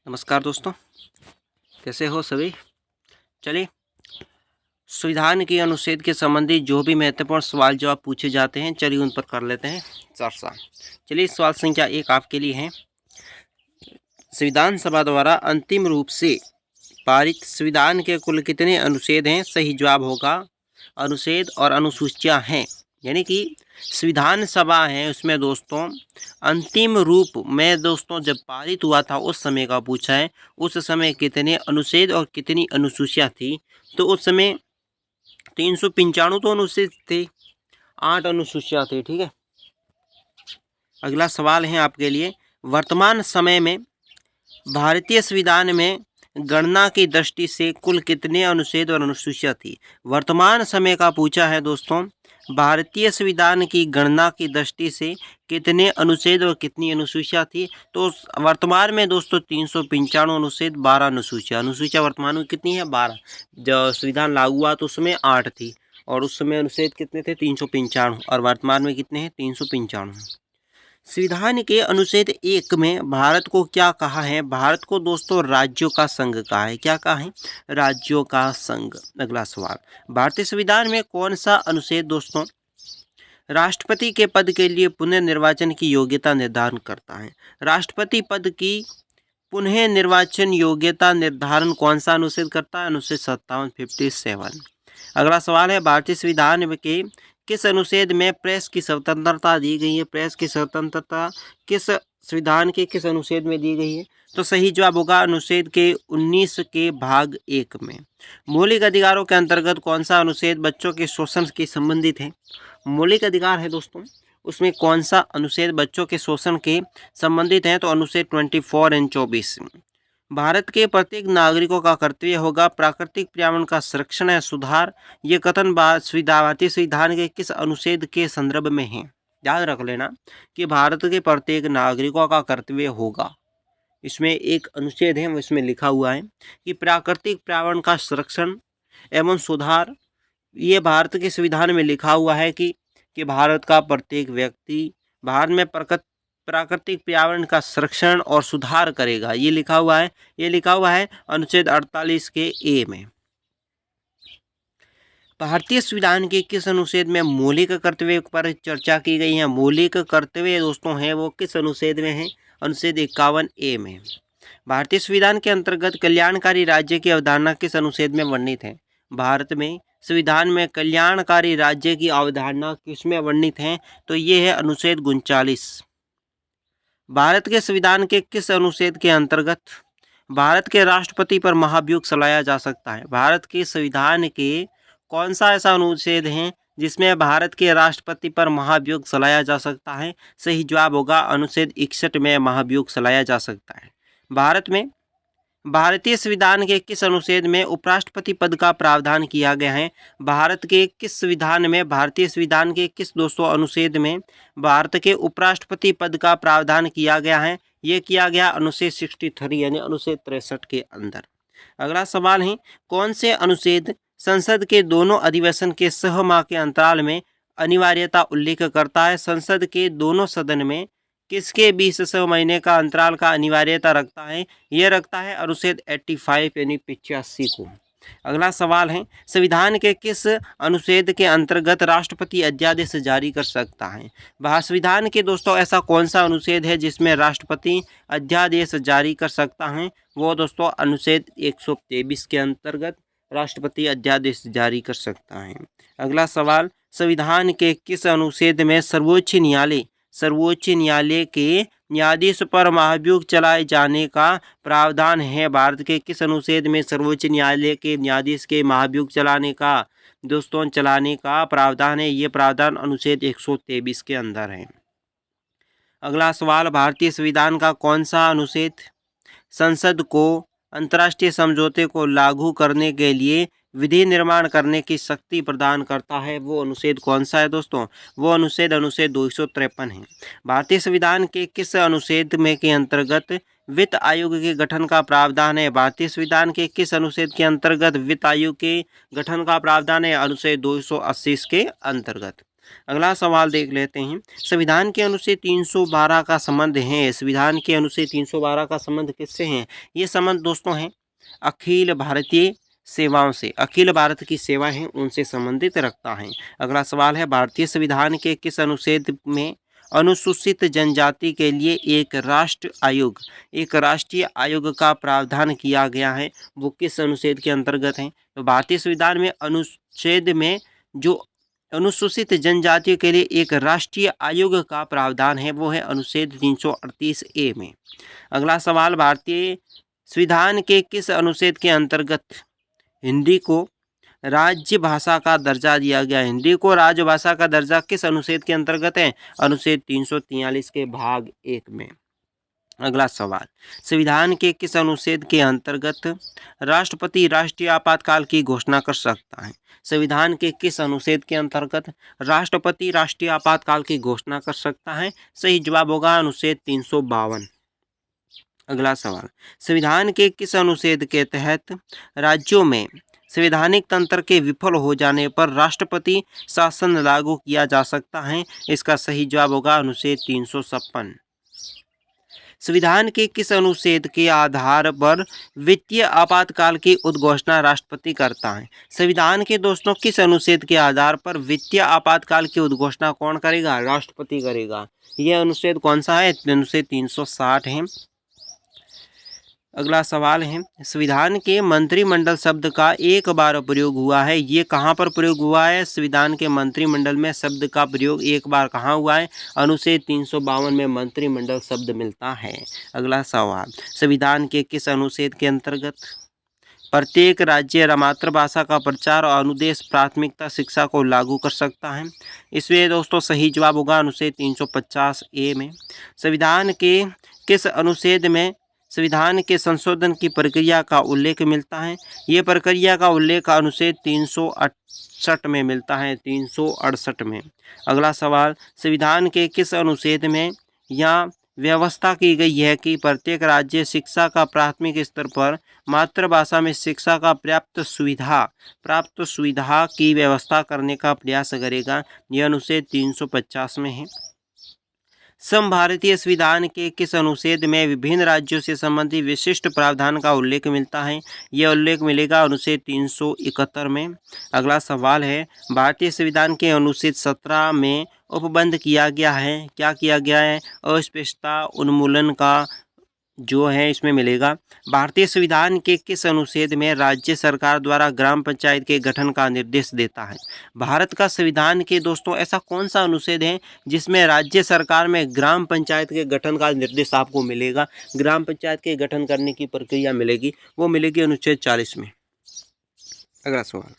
नमस्कार दोस्तों, कैसे हो सभी। चलिए, संविधान के अनुच्छेद के संबंधित जो भी महत्वपूर्ण सवाल जवाब पूछे जाते हैं, चलिए उन पर कर लेते हैं चर्चा। चलिए, सवाल संख्या 1 आपके लिए है। संविधान सभा द्वारा अंतिम रूप से पारित संविधान के कुल कितने अनुच्छेद हैं? सही जवाब होगा अनुच्छेद और अनुसूचियां हैं। यानी कि संविधान सभा है उसमें दोस्तों अंतिम रूप में दोस्तों जब पारित हुआ था उस समय का पूछा है। उस समय कितने अनुच्छेद और कितनी अनुसूचियां थी? तो उस समय 395 तो अनुच्छेद थे, 8 अनुसूचियां थी। ठीक है, अगला सवाल है आपके लिए। वर्तमान समय में भारतीय संविधान में गणना की दृष्टि से कुल कितने अनुच्छेद और अनुसूचियां थी? वर्तमान समय का पूछा है दोस्तों, भारतीय संविधान की गणना की दृष्टि से कितने अनुच्छेद और कितनी अनुसूचियां थी? तो वर्तमान में दोस्तों 395 अनुच्छेद, 12 अनुसूचियां। अनुसूचियां वर्तमान में कितनी है? 12। जब संविधान लागू हुआ तो उसमें 8 थी और उस समय अनुच्छेद कितने थे? 395। और वर्तमान में कितने हैं? 395। संविधान के अनुच्छेद 1 में भारत को क्या कहा है? भारत को दोस्तों राज्यों का संघ कहा है। क्या कहा है? राज्यों का संघ। अगला सवाल, भारतीय संविधान में कौन सा अनुच्छेद दोस्तों राष्ट्रपति के पद के लिए पुनर्निर्वाचन की योग्यता निर्धारण करता है? राष्ट्रपति पद की पुनः निर्वाचन योग्यता निर्धारण कौन सा अनुच्छेद करता है? अनुच्छेद 57, 57। अगला सवाल है, भारतीय संविधान के किस अनुच्छेद में प्रेस की स्वतंत्रता दी गई है? प्रेस की स्वतंत्रता किस संविधान के किस अनुच्छेद में दी गई है? तो सही जवाब होगा अनुच्छेद के 19 के भाग 1 में। मौलिक अधिकारों के अंतर्गत कौन सा अनुच्छेद बच्चों के शोषण के संबंधित है? मौलिक अधिकार है दोस्तों, उसमें कौन सा अनुच्छेद बच्चों के शोषण के संबंधित है? तो अनुच्छेद 24 और 24। भारत के प्रत्येक नागरिकों का कर्तव्य होगा प्राकृतिक पर्यावरण का संरक्षण है सुधार। ये कथन भारतीय संविधान के किस अनुच्छेद के संदर्भ में है? याद रख लेना कि भारत के प्रत्येक नागरिकों का कर्तव्य होगा, इसमें एक अनुच्छेद है इसमें लिखा हुआ है कि प्राकृतिक पर्यावरण का संरक्षण एवं सुधार। ये भारत के संविधान में लिखा हुआ है कि भारत का प्रत्येक व्यक्ति भारत में प्राकृतिक पर्यावरण का संरक्षण और सुधार करेगा। ये लिखा हुआ है अनुच्छेद 48 के ए में। भारतीय संविधान के किस अनुच्छेद में मौलिक कर्तव्य पर चर्चा की गई है? मौलिक कर्तव्य दोस्तों है वो किस अनुच्छेद में है? अनुच्छेद 51 ए में। भारतीय संविधान के अंतर्गत कल्याणकारी राज्य की अवधारणा किस अनुच्छेद में वर्णित है? भारत में संविधान में कल्याणकारी राज्य की अवधारणा किसमें वर्णित है? तो ये है अनुच्छेद 39। भारत के संविधान के किस अनुच्छेद के अंतर्गत भारत के राष्ट्रपति पर महाभियोग चलाया जा सकता है? भारत के संविधान के कौन सा ऐसा अनुच्छेद है जिसमें भारत के राष्ट्रपति पर महाभियोग चलाया जा सकता है? सही जवाब होगा अनुच्छेद 61 में महाभियोग चलाया जा सकता है। भारत में भारतीय संविधान के किस अनुच्छेद में उपराष्ट्रपति पद का प्रावधान किया गया है? भारत के किस संविधान में भारतीय संविधान के किस 200 अनुच्छेद में भारत के उपराष्ट्रपति पद का प्रावधान किया गया है? ये किया गया अनुच्छेद 63 यानी अनुच्छेद 63 के अंदर। अगला सवाल है, कौन से अनुच्छेद संसद के दोनों अधिवेशन के 6 माह के अंतराल में अनिवार्यता उल्लेख करता है? संसद के दोनों सदन में किसके 20 महीने का अंतराल का अनिवार्यता रखता है? यह रखता है अनुच्छेद 85 यानी 85 को। अगला सवाल है, संविधान के किस अनुच्छेद के अंतर्गत राष्ट्रपति अध्यादेश जारी कर सकता है? संविधान के दोस्तों ऐसा कौन सा अनुच्छेद है जिसमें राष्ट्रपति अध्यादेश जारी कर सकता है? वो दोस्तों अनुच्छेद 123 के अंतर्गत राष्ट्रपति अध्यादेश जारी कर सकता है। अगला सवाल, संविधान के किस अनुच्छेद में सर्वोच्च न्यायालय के न्यायाधीश पर महाभियोग चलाए जाने का प्रावधान है? भारत के किस अनुच्छेद में सर्वोच्च न्यायालय के न्यायाधीश के महाभियोग चलाने का प्रावधान है? ये प्रावधान अनुच्छेद 123 के अंदर है। अगला सवाल, भारतीय संविधान का कौन सा अनुच्छेद संसद को अंतर्राष्ट्रीय समझौते को लागू करने के लिए विधि निर्माण करने की शक्ति प्रदान करता है? वो अनुच्छेद कौन सा है दोस्तों? वो अनुच्छेद 253 है। भारतीय संविधान के किस अनुच्छेद में के अंतर्गत वित्त आयोग के गठन का प्रावधान है? भारतीय संविधान के किस अनुच्छेद के अंतर्गत वित्त आयोग के गठन का प्रावधान है? अनुच्छेद 280 के अंतर्गत। अगला सवाल देख लेते हैं। संविधान के अनुच्छेद 312 का संबंध है, संविधान के अनुच्छेद 312 का संबंध किससे है? ये संबंध दोस्तों है अखिल भारतीय सेवाओं से, अखिल भारत की सेवा है उनसे संबंधित रखता है। अगला सवाल है, भारतीय संविधान के किस अनुच्छेद में अनुसूचित जनजाति के लिए एक राष्ट्रीय आयोग का प्रावधान किया गया है? वो किस अनुच्छेद के अंतर्गत है? तो भारतीय संविधान में अनुच्छेद में जो अनुसूचित जनजातियों के लिए एक राष्ट्रीय आयोग का प्रावधान है वो है अनुच्छेद 338 ए में। अगला सवाल, भारतीय संविधान के किस अनुच्छेद के अंतर्गत हिंदी को राज्य भाषा का दर्जा दिया गया? हिंदी को राजभाषा का दर्जा किस अनुच्छेद के अंतर्गत है? अनुच्छेद 343 के भाग 1 में। अगला सवाल, संविधान के किस अनुच्छेद के अंतर्गत राष्ट्रपति राष्ट्रीय आपातकाल की घोषणा कर सकता है? संविधान के किस अनुच्छेद के अंतर्गत राष्ट्रपति राष्ट्रीय आपातकाल की घोषणा कर सकता है? सही जवाब होगा अनुच्छेद 352। अगला सवाल, संविधान के किस अनुच्छेद के तहत राज्यों में संवैधानिक तंत्र के विफल हो जाने पर राष्ट्रपति शासन लागू किया जा सकता है? इसका सही जवाब होगा अनुच्छेद 356। संविधान के किस अनुच्छेद के आधार पर वित्तीय आपातकाल की उद्घोषणा राष्ट्रपति करता है? संविधान के दोस्तों किस अनुच्छेद के आधार पर वित्तीय आपातकाल की उद्घोषणा कौन करेगा? राष्ट्रपति करेगा। यह अनुच्छेद कौन सा है? अनुच्छेद 360 है। अगला सवाल है, संविधान के मंत्रिमंडल शब्द का एक बार प्रयोग हुआ है, ये कहाँ पर प्रयोग हुआ है? संविधान के मंत्रिमंडल में शब्द का प्रयोग एक बार कहाँ हुआ है? अनुच्छेद 352 में मंत्रिमंडल शब्द मिलता है। अगला सवाल, संविधान के किस अनुच्छेद के अंतर्गत प्रत्येक राज्य मातृभाषा का प्रचार और अनुदेश प्राथमिकता शिक्षा को लागू कर सकता है? इसमें दोस्तों सही जवाब होगा अनुच्छेद 350 ए में। संविधान के किस अनुच्छेद में संविधान के संशोधन की प्रक्रिया का उल्लेख मिलता है? ये प्रक्रिया का उल्लेख अनुच्छेद 368 में मिलता है, 368 में। अगला सवाल, संविधान के किस अनुच्छेद में यह व्यवस्था की गई है कि प्रत्येक राज्य शिक्षा का प्राथमिक स्तर पर मातृभाषा में शिक्षा का प्राप्त सुविधा की व्यवस्था करने का प्रयास करेगा? यह अनुच्छेद 350 में है। समभारतीय संविधान के किस अनुच्छेद में विभिन्न राज्यों से संबंधित विशिष्ट प्रावधान का उल्लेख मिलता है? यह उल्लेख मिलेगा अनुच्छेद 371 में। अगला सवाल है, भारतीय संविधान के अनुच्छेद 17 में उपबंध किया गया है, क्या किया गया है? अस्पष्टता उन्मूलन का जो है इसमें मिलेगा। भारतीय संविधान के किस अनुच्छेद में राज्य सरकार द्वारा ग्राम पंचायत के गठन का निर्देश देता है? भारत का संविधान के दोस्तों ऐसा कौन सा अनुच्छेद है जिसमें राज्य सरकार में ग्राम पंचायत के गठन का निर्देश आपको मिलेगा? ग्राम पंचायत के गठन करने की प्रक्रिया मिलेगी, वो मिलेगी अनुच्छेद 40 में। अगला सवाल,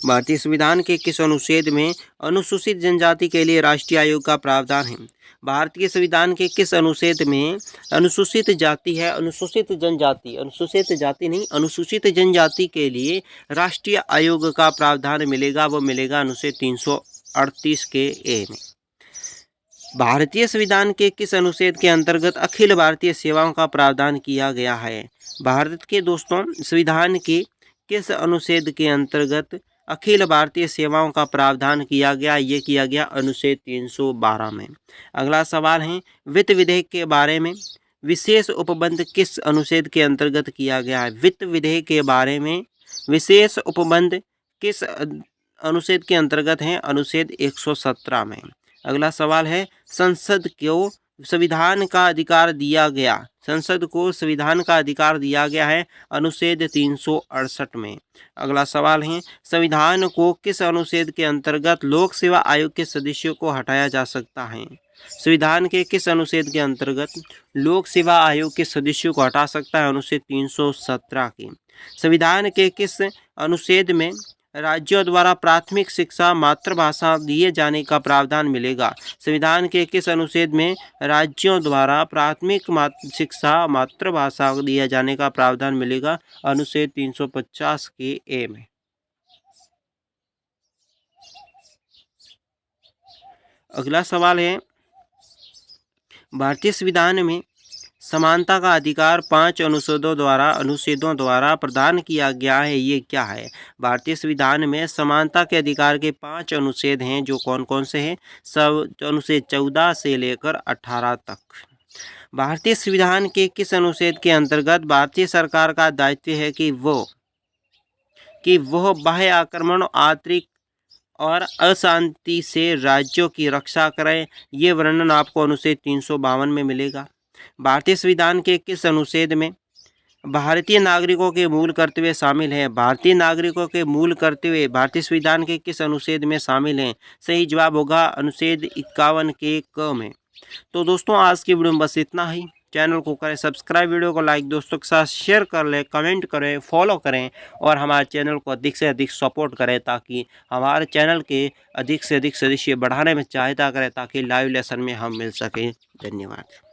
भारतीय संविधान के किस अनुच्छेद में अनुसूचित जनजाति के लिए राष्ट्रीय आयोग का प्रावधान है? भारतीय संविधान के किस अनुच्छेद में अनुसूचित जाति है, अनुसूचित जनजाति के लिए राष्ट्रीय आयोग का प्रावधान मिलेगा? वो मिलेगा अनुच्छेद 338 के ए में। भारतीय संविधान के किस अनुच्छेद के अंतर्गत अखिल भारतीय सेवाओं का प्रावधान किया गया है? भारत के दोस्तों संविधान के किस अनुच्छेद के अंतर्गत अखिल भारतीय सेवाओं का प्रावधान किया गया? ये किया गया अनुच्छेद 312 में। अगला सवाल है, वित्त विधेयक के बारे में विशेष उपबंध किस अनुच्छेद के अंतर्गत किया गया है? वित्त विधेयक के बारे में विशेष उपबंध किस अनुच्छेद के अंतर्गत है? अनुच्छेद 117 में। अगला सवाल है, संसद को संविधान का अधिकार दिया गया है अनुच्छेद 368 में। अगला सवाल है, संविधान को किस अनुच्छेद के अंतर्गत लोक सेवा आयोग के सदस्यों को हटाया जा सकता है? संविधान के किस अनुच्छेद के अंतर्गत लोक सेवा आयोग के सदस्यों को हटा सकता है? अनुच्छेद 317 की। संविधान के किस अनुच्छेद में राज्यों द्वारा प्राथमिक शिक्षा मातृभाषा दिए जाने का प्रावधान मिलेगा? संविधान के किस अनुच्छेद में राज्यों द्वारा प्राथमिक शिक्षा मातृभाषा दिए जाने का प्रावधान मिलेगा? अनुच्छेद 350 के ए में। अगला सवाल है, भारतीय संविधान में समानता का अधिकार 5 अनुच्छेदों द्वारा प्रदान किया गया है, ये क्या है? भारतीय संविधान में समानता के अधिकार के 5 अनुच्छेद हैं, जो कौन कौन से हैं? सब अनुच्छेद 14 से लेकर 18 तक। भारतीय संविधान के किस अनुच्छेद के अंतर्गत भारतीय सरकार का दायित्व है कि वह बाह्य आक्रमण, आंतरिक और अशांति से राज्यों की रक्षा करें? ये वर्णन आपको अनुच्छेद 352 में मिलेगा। भारतीय संविधान के किस अनुच्छेद में भारतीय नागरिकों के मूल कर्तव्य शामिल हैं? भारतीय नागरिकों के मूल कर्तव्य भारतीय संविधान के किस अनुच्छेद में शामिल हैं? सही जवाब होगा अनुच्छेद 51 के क में। तो दोस्तों आज की वीडियो में बस इतना ही। चैनल को करें सब्सक्राइब, वीडियो को लाइक, दोस्तों के साथ शेयर कर लें, कमेंट करें, फॉलो करें और हमारे चैनल को अधिक से अधिक सपोर्ट करें, ताकि हमारे चैनल के अधिक से अधिक सदस्य बढ़ाने में सहायता करें, ताकि लाइव लेसन में हम मिल सकें। धन्यवाद।